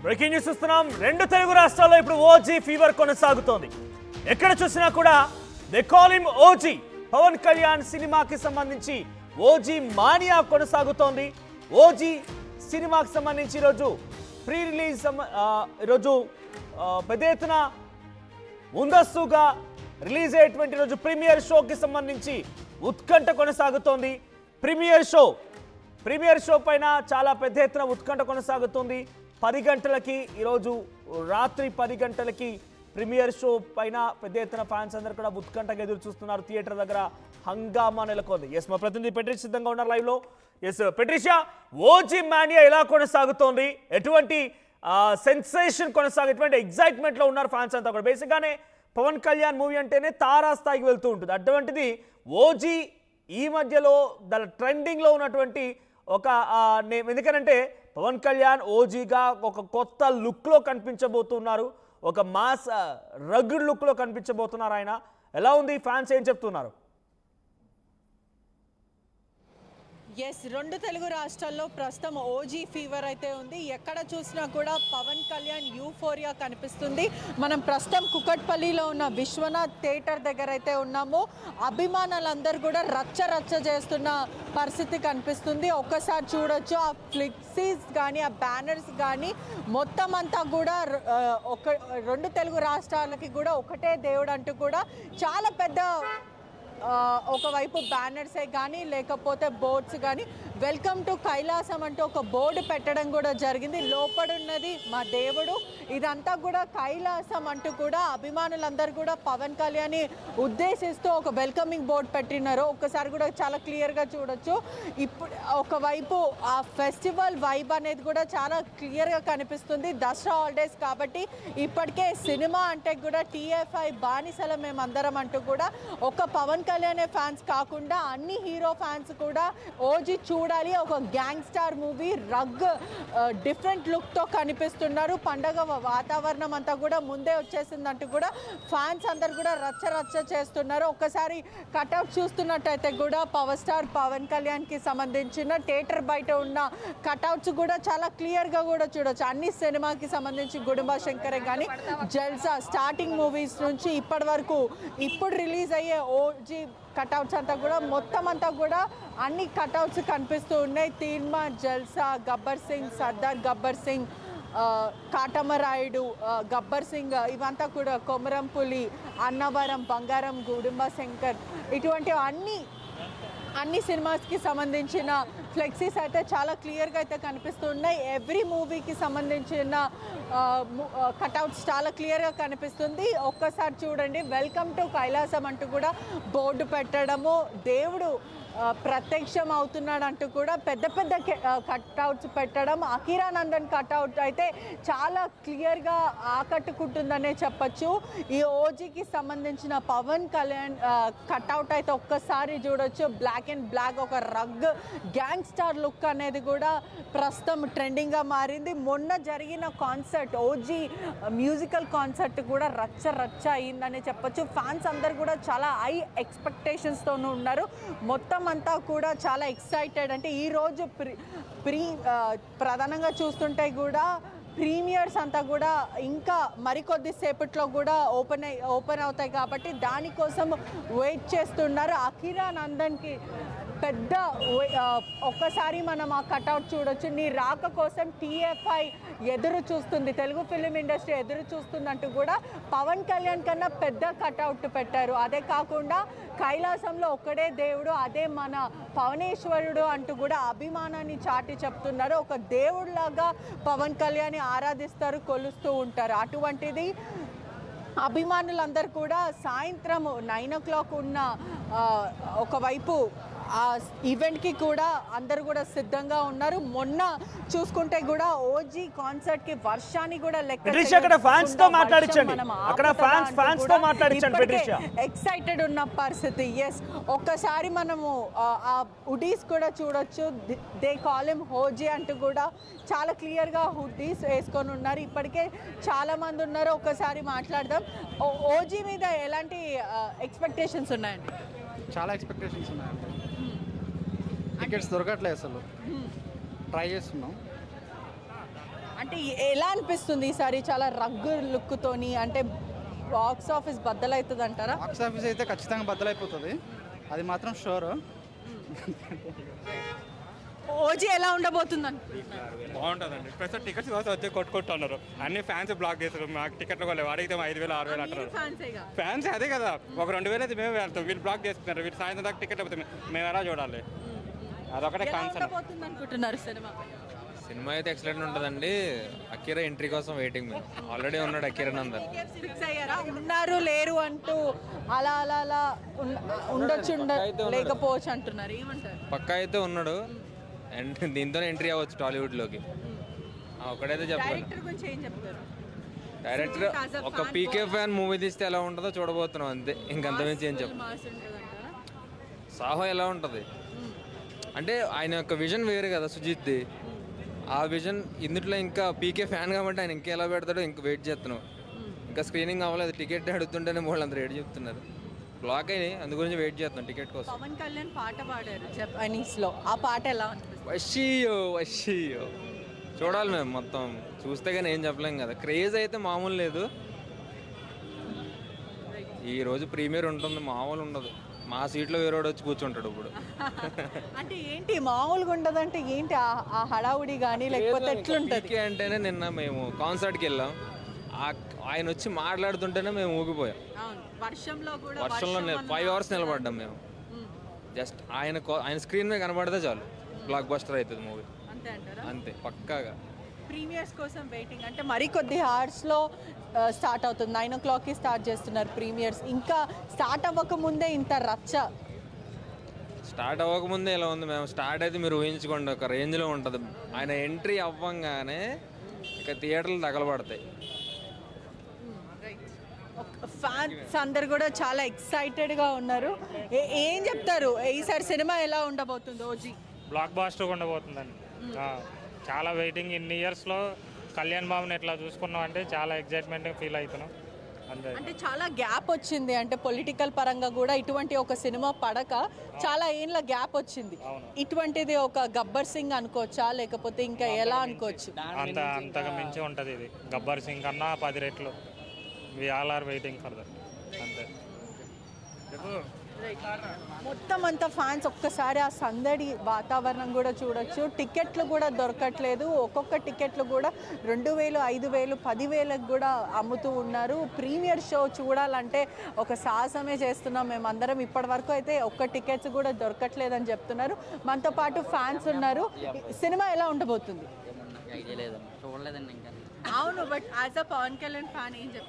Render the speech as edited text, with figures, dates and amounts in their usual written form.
Breaking news చూస్తున్నాం. రెండు తెలుగు రాష్ట్రాల్లో ఇప్పుడు ఓజీ ఫీవర్ కొనసాగుతోంది. ఎక్కడ చూసినా కూడా they call him OG. Pawan Kalyan సినిమాకి సంబంధించి ఓజీ మానియా కొనసాగుతోంది. ఓజీ సినిమాకి సంబంధించి ఈరోజు ప్రీ రిలీజ్ ఈరోజు పెద్ద ఎత్తున ముందస్తుగా రిలీజ్ అయ్యేటువంటి రోజు ప్రీమియర్ షోకి సంబంధించి ఉత్కంఠ కొనసాగుతోంది. ప్రీమియర్ షో పైన చాలా పెద్ద ఎత్తున ఉత్కంఠ కొనసాగుతుంది. 10 గంటలకి ఈరోజు రాత్రి 10 గంటలకి ప్రీమియర్ షో పైన పెద్ద ఎత్తున ఫ్యాన్స్ అందరూ కూడా ఉత్కంఠగా ఎదురు చూస్తున్నారు. థియేటర్ దగ్గర హంగామా నెలకొంది. ఎస్, మా ప్రతినిధి పెట్రిషియా సిద్ధంగా ఉన్నారు లైవ్ లో. ఎస్ పెట్రిషియా, ఓజీ మానియా ఎలా కొనసాగుతోంది? ఎటువంటి సెన్సేషన్ ఎటువంటి ఎగ్జైట్మెంట్ లో ఉన్నారు ఫ్యాన్స్ అంతా కూడా? బేసిక్గానే పవన్ కళ్యాణ్ మూవీ అంటేనే తారాస్థాయికి వెళ్తూ ఉంటుంది. అటువంటిది ఓజీ ఈ మధ్యలో ట్రెండింగ్ లో ఉన్నటువంటి ఒక ఎందుకనంటే పవన్ కళ్యాణ్ ఓజీగా ఒక కొత్త లుక్ లో కనిపించబోతున్నారు. ఒక మాస్ రగ్డ్ లుక్ లో కనిపించబోతున్నారు. ఆయన ఎలా ఉంది? ఫ్యాన్స్ ఏం చెప్తున్నారు? ఎస్, రెండు తెలుగు రాష్ట్రాల్లో ప్రస్తుతం ఓజీ ఫీవర్ అయితే ఉంది. ఎక్కడ చూసినా కూడా పవన్ కళ్యాణ్ యూఫోరియా కనిపిస్తుంది. మనం ప్రస్తుతం కుకట్పల్లిలో ఉన్న విశ్వనాథ్ థియేటర్ దగ్గర అయితే ఉన్నాము. అభిమానులందరూ కూడా రచ్చ చేస్తున్న పరిస్థితి కనిపిస్తుంది. ఒక్కసారి చూడొచ్చు, ఆ ఫ్లెక్సీస్ కానీ ఆ బ్యానర్స్ కానీ మొత్తం అంతా కూడా రెండు తెలుగు రాష్ట్రాలకి కూడా ఒకటే దేవుడు అంటూ కూడా చాలా పెద్ద ఒకవైపు బ్యానర్సే కానీ లేకపోతే బోర్డ్స్ కానీ వెల్కమ్ టు కైలాసం అంటూ ఒక బోర్డు పెట్టడం కూడా జరిగింది. లోపడున్నది మా దేవుడు, ఇదంతా కూడా కైలాసం అంటూ కూడా అభిమానులందరూ కూడా పవన్ కళ్యాణ్ని ఉద్దేశిస్తూ ఒక వెల్కమింగ్ బోర్డు పెట్టినారు. ఒక్కసారి కూడా చాలా క్లియర్గా చూడొచ్చు. ఇప్పుడు ఒకవైపు ఆ ఫెస్టివల్ వైబ్ అనేది కూడా చాలా క్లియర్గా కనిపిస్తుంది. దసరా హాలిడేస్ కాబట్టి ఇప్పటికే సినిమా అంటే కూడా TFI బానిసల మేమందరం అంటూ కూడా ఒక పవన్ కళ్యాణ్ ఫ్యాన్స్ కాకుండా అన్ని హీరో ఫ్యాన్స్ కూడా ఓజీ చూడాలి, ఒక గ్యాంగ్స్టార్ మూవీ డిఫరెంట్ లుక్తో కనిపిస్తున్నారు. పండగ వాతావరణం అంతా కూడా ముందే వచ్చేసిందంటూ కూడా ఫ్యాన్స్ అందరు కూడా రచ్చ చేస్తున్నారు. ఒక్కసారి కట్అవుట్ చూస్తున్నట్టయితే కూడా పవర్ స్టార్ పవన్ కళ్యాణ్కి సంబంధించిన థియేటర్ బయట ఉన్న కట్అవుట్స్ కూడా చాలా క్లియర్గా కూడా చూడొచ్చు. అన్ని సినిమాకి సంబంధించి గుడుంబ శంకరే కానీ జల్సా స్టార్టింగ్ మూవీస్ నుంచి ఇప్పటి వరకు ఇప్పుడు రిలీజ్ అయ్యే ఓజీ కట్అవుట్స్ అంతా కూడా మొత్తం అంతా కూడా అన్ని కట్అవుట్స్ కనిపిస్తూ ఉన్నాయి. తీన్మా, జల్సా, గబ్బర్ సింగ్, సర్దార్ గబ్బర్ సింగ్, కాటమరాయుడు, గబ్బర్ సింగ్, ఇవంతా కూడా కొమరం పులి, అన్నవరం, బంగారం, గుడుంబ శంకర్, ఇటువంటి అన్ని సినిమాస్కి సంబంధించిన ఫ్లెక్సీస్ అయితే చాలా క్లియర్గా అయితే కనిపిస్తున్నాయి. ఎవ్రీ మూవీకి సంబంధించిన కట్అవుట్స్ చాలా క్లియర్గా కనిపిస్తుంది. ఒక్కసారి చూడండి, వెల్కమ్ టు కైలాసం అంటూ కూడా బోర్డు పెట్టడము, దేవుడు ప్రత్యక్షం అవుతున్నాడు అంటూ కూడా పెద్ద కట్అవుట్స్ పెట్టడం. అకిరానందన్ కట్అవుట్ అయితే చాలా క్లియర్గా ఆకట్టుకుంటుందనే చెప్పచ్చు. ఈ ఓజీకి సంబంధించిన పవన్ కళ్యాణ్ కట్అవుట్ అయితే ఒక్కసారి చూడొచ్చు. బ్లాక్ అండ్ బ్లాక్ ఒక గ్యాంగ్స్టార్ లుక్ అనేది కూడా ప్రస్తుతం ట్రెండింగ్గా మారింది. మొన్న జరిగిన కాన్సర్ట్ ఓజీ మ్యూజికల్ కాన్సర్ట్ కూడా రచ్చ అయిందనే చెప్పచ్చు. ఫ్యాన్స్ అందరు కూడా చాలా హై ఎక్స్పెక్టేషన్స్తో ఉన్నారు. మొత్తం అంతా కూడా చాలా ఎక్సైటెడ్. అంటే ఈరోజు ప్రధానంగా చూస్తుంటే కూడా ప్రీమియర్స్ అంతా కూడా ఇంకా మరికొద్ది సేపట్లో కూడా ఓపెన్ అవుతాయి కాబట్టి దానికోసం వెయిట్ చేస్తున్నారు. అకిరానందన్కి పెద్ద ఒక్కసారి మనం ఆ కట్అవుట్ చూడొచ్చు. నీ రాక కోసం TFI ఎదురు చూస్తుంది, తెలుగు ఫిలిం ఇండస్ట్రీ ఎదురు చూస్తుందంటూ కూడా పవన్ కళ్యాణ్ కన్నా పెద్ద కట్అవుట్ పెట్టారు. అదే కాకుండా కైలాసంలో ఒక్కడే దేవుడు, అదే మన పవనేశ్వరుడు అంటూ కూడా అభిమానాన్ని చాటి చెప్తున్నారు. ఒక దేవుడిలాగా పవన్ కళ్యాణ్ ఆరాధిస్తారు, కొలుస్తూ ఉంటారు. అటువంటిది అభిమానులందరూ కూడా సాయంత్రం 9 o'clock ఉన్న ఒకవైపు ఆ ఈవెంట్కి కూడా అందరూ కూడా సిద్ధంగా ఉన్నారు. మొన్న చూసుకుంటే కూడా ఓజీ కాన్సర్ట్కి వర్షాన్ని కూడా ఎక్సైటెడ్ ఉన్న పరిస్థితి. ఎస్, ఒక్కసారి మనము ఆ హుడీస్ కూడా చూడొచ్చు. దే కాల్ హిమ్ ఓజీ అంటూ కూడా చాలా క్లియర్గా హుడీస్ వేసుకొని ఉన్నారు. ఇప్పటికే చాలా మంది ఉన్నారు. ఒక్కసారి మాట్లాడదాం. ఓజీ మీద ఎలాంటి ఎక్స్పెక్టేషన్స్ ఉన్నాయండి? చాలా ఎక్స్పెక్టేషన్స్ ఉన్నాయండి. టికెట్స్ దొరకట్లేదు, అసలు ట్రై చేస్తున్నాం. అంటే ఎలా అనిపిస్తుంది ఈసారి చాలా రగ్గు లుక్తోని, అంటే బాక్స్ ఆఫీస్ బద్దలవుతుంది అంటారా? బాక్స్ ఆఫీస్ అయితే ఖచ్చితంగా బద్దలైపోతుంది, అది మాత్రం షూర్. ఓజీ ఎలా ఉండబోతుంది అనుకుంటున్నారు? బాగుంటుందండి. ప్రస్తుతం టికెట్స్ కోసం వచ్చి కొట్టుకుంటున్నారు. అన్ని ఫ్యాన్స్ బ్లాక్ చేస్తారు. మాకు టికెట్లు కూడా అడిగితే 5,000 6,000 అంటారు. ఫ్యాన్సేగా. ఫ్యాన్స్ అదే కదా, ఒక 2,000 అయితే మేము వెళ్తాం, వీళ్ళు బ్లాక్ చేస్తున్నారు. వీళ్ళు సాయంత్రం దాకా టికెట్ అయిపోతాం, మేము ఎలా చూడాలి? అదొకటే ఎలా కన్సర్న్. ఉండబోతుంది అనుకుంటున్నారు సినిమా? సినిమా అయితే ఎక్సలెంట్ ఉంటుందండి. అకీరా ఎంట్రీ కోసం వెయిటింగ్. మేము ఆల్రెడీ ఉన్నాడు అకీరా నందన్. ఫిక్స్ అయ్యారా? ఉన్నారు లేరు అంటూ అలా అలా అలా ఉండొచ్చు లేకపోవచ్చు అంటున్నారు, ఏమంటారు? పక్కా అయితే ఉన్నాడు అండ్ దీంతో ఎంట్రీ అవ్వచ్చు టాలీవుడ్లోకి. ఒకడైతే చెప్పాలి. డైరెక్టర్ గురించి ఏం చెప్తారు? డైరెక్టర్ ఒక పీకే ఫ్యాన్ మూవీ తీస్తే ఎలా ఉంటుందో చూడబోతున్నాం అంతే, ఇంకంతమించి ఏం చెప్పు. మాస్ ఉంటుందంటారా? సాహో ఎలా ఉంటుంది అంటే ఆయన యొక్క విజన్ వేరు కదా సుజిత్ది. ఆ విజన్ ఇందులో ఇంకా పీకే ఫ్యాన్ కాబట్టి ఆయన ఇంకా ఎలా పెడతాడో ఇంకా వెయిట్ చేస్తున్నాం. ఇంకా స్క్రీనింగ్ అవ్వలేదు, టికెట్ అడుగుతుంటేనే వాళ్ళు అంత రేట్ చెప్తున్నారు. బ్లాక్ అయినాయి, అందు గురించి వెయిట్ చేస్తున్నాం టికెట్ కోసం. పవన్ కళ్యాణ్ పాట పాడారు జపానీస్ లో, ఆ పాట ఎలా అనిపిస్తుంది? వషియో వషియో చూడాలి మేము, మొత్తం చూస్తే కానీ ఏం చెప్పలేం కదా. క్రేజ్ అయితే మామూలు లేదు. ఈరోజు ప్రీమియర్ ఉంటుంది, మామూలు ఉండదు. మా సీట్లో వేరేవాడు వచ్చి కూర్చుంటాడు ఇప్పుడు. అంటే ఏంటి మామూలుగా ఉండదు అంటే ఏంటి ఆ హడావుడి కానీ లేకపోతే ఎట్లుంటది? పీకే అంటేనే నిన్న మేము కాన్సర్ట్కి వెళ్ళాం, ఆయన వచ్చి మాట్లాడుతుంటేనే మేము ఊగిపోయాం. అవును, వర్షంలో కూడా వర్షంలో 5 hours నిలబడ్డాం మేము. జస్ట్ ఆయన స్క్రీన్ మీద కనబడితే చాలు బ్లాక్ బస్టర్ అవుతుంది మూవీ. అంతే అంటారా? అంతే పక్కాగా. ప్రీమియర్స్ కోసం వెయిటింగ్ అంటే మరికొద్ది అవర్స్లో స్టార్ట్ అవుతుంది. 9 o'clockకి స్టార్ట్ చేస్తున్నారు ప్రీమియర్స్. ఇంకా స్టార్ట్ అవ్వక ముందే ఇంత రచ్చ. స్టార్ట్ అవ్వకముందే ఇలా ఉంది. మేము స్టార్ట్ అయితే మీరు ఊహించుకోండి, ఒక రేంజ్లో ఉంటుంది. ఆయన ఎంట్రీ అవ్వంగానే ఇక థియేటర్లు తగలబడతాయి. ఫ్యాన్స్ అందరు కూడా చాలా ఎక్సైటెడ్గా ఉన్నారు. ఏం చెప్తారు ఈసారి సినిమా ఎలా ఉండబోతుంది? ఓజీ బ్లాక్ బాస్టర్ ఉండబోతుందండి. చాలా వెయిటింగ్. ఇన్ని ఇయర్స్లో కళ్యాణ్ బాబుని ఎట్లా చూసుకున్నాం అంటే చాలా ఎగ్జైట్మెంట్గా ఫీల్ అవుతున్నాం అంతే. అంటే చాలా గ్యాప్ వచ్చింది, అంటే పొలిటికల్ పరంగా కూడా ఇటువంటి ఒక సినిమా పడక చాలా ఏళ్ళ గ్యాప్ వచ్చింది. ఇటువంటిది ఒక గబ్బర్ సింగ్ అనుకోవచ్చా, లేకపోతే ఇంకా ఎలా అనుకోవచ్చు? అంతగా మించి ఉంటుంది ఇది. గబ్బర్ సింగ్ కన్నా 10 రెట్లు. We all are waiting for that అంతే. మొత్తం అంతా ఫ్యాన్స్ ఒక్కసారి ఆ సందడి వాతావరణం కూడా చూడొచ్చు. టికెట్లు కూడా దొరకట్లేదు. ఒక్కొక్క టికెట్లు కూడా 2,000, 5,000, 10,000కి కూడా అమ్ముతూ ఉన్నారు. ప్రీమియర్ షో చూడాలంటే ఒక సాహసమే చేస్తున్నాం మేమందరం. ఇప్పటి వరకు అయితే ఒక్క టికెట్స్ కూడా దొరకట్లేదని చెప్తున్నారు. మనతో పాటు ఫ్యాన్స్ ఉన్నారు. సినిమా ఎలా ఉండబోతుంది? ఐడియా లేదండి, చూడలేదండి ఇంకా. అవును, but as a Pawan Kalyan fan ఏం చెప్తారు?